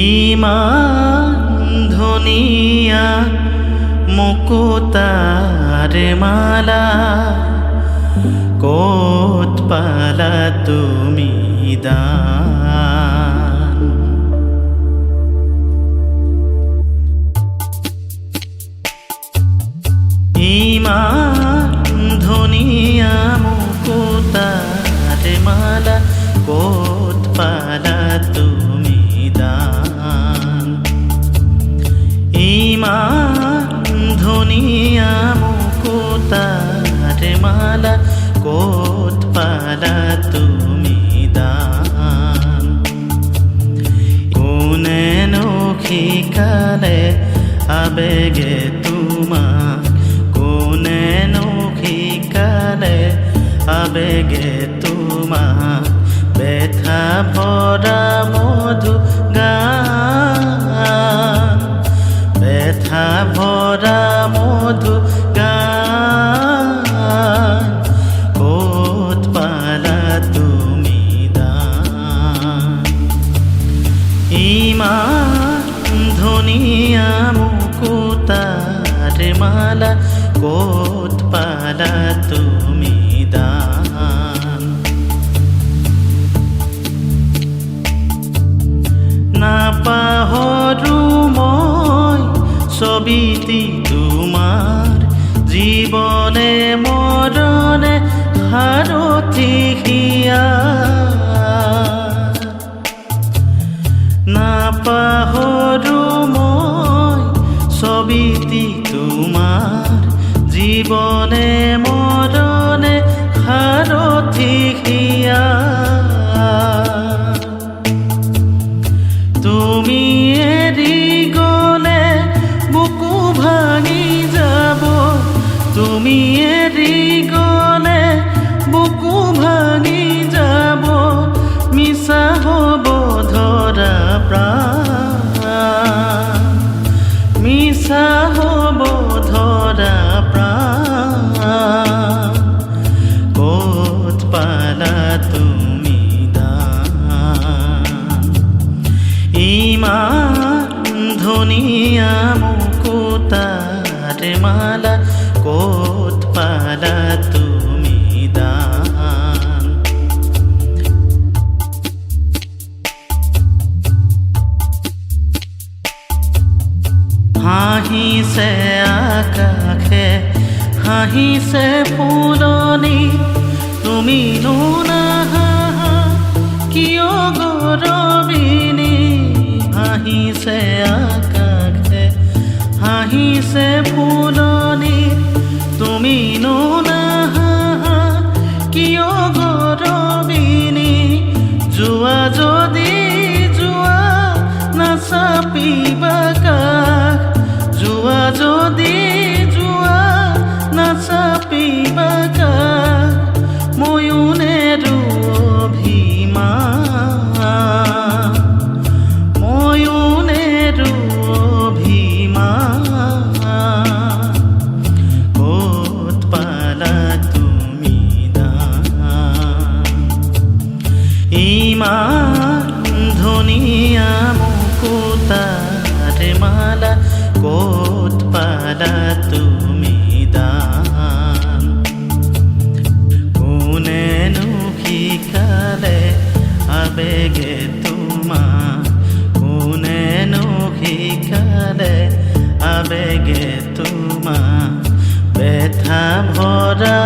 ইমান ধুনীয়া মুকুতাৰ মালা ক'ত পালা তুমি দান। ইমান ধুনীয়া মুকুতাৰ মালা ক'ত পালা তুমি দান। ইমান ধুনীয়া মুকুতাৰ মালা ক'ত পালা তুমি দান। কোনেনো শিকালে আবেগে তোমাক, কোনেনো শিকালে আবেগে তোমাক, ব্যথা ভৰা মধু গান, ব্যথা ভৰা মধু গান, ক'ত পালা তুমি দান। ইমান ধুনীয়া মুকুতাৰ মালা ক'ত পালা তুমি দান। নাপাহৰো মই ছবিটি তোমাৰ, জীৱনে মৰণে সাৰথি হিয়াৰ। নাপাহৰো মই ছবিটি তোমাৰ, জীৱনে মৰণে সাৰথি হিয়াৰ। তুমি এৰি গ'লে বুকু ভাঙি যাব, তুমি এৰি গ'লে বুকু ভাঙি যাব, মিছা হ'ব ধৰা প্ৰাণ, মিছা হ'ব ধৰা প্ৰাণ, ক'ত পালা তুমি দান। ইমান ধুনীয়া মুকুতাৰ মালা ক'ত পালা তুমি দান। হাঁহিছে আকাশে, হাঁহিছে ফুলনি, তুমিনো নাহাঁহা কিয় গৌৰৱিনী। হাঁহিছে আকাশে, হাঁহিছে ফুলনি, তুমিনো নাহাঁহা কিয় গৌৰৱিনী। যোৱা যদি যোৱা নাচাপিবা কাষ, যোৱা যদি যোৱা নাচাপিবা কাষ, ময়ো নেৰো অভিমান, ময়ো নেৰো অভিমান, ক'ত পালা তুমি দান। ইমান ধুনীয়া মুকুতাৰ মালা ক'ত পালা তুমি দান। কোনেনো শিকালে আবেগে তোমাক, কোনেনো শিকালে আবেগে তোমাক, ব্যথা ভৰা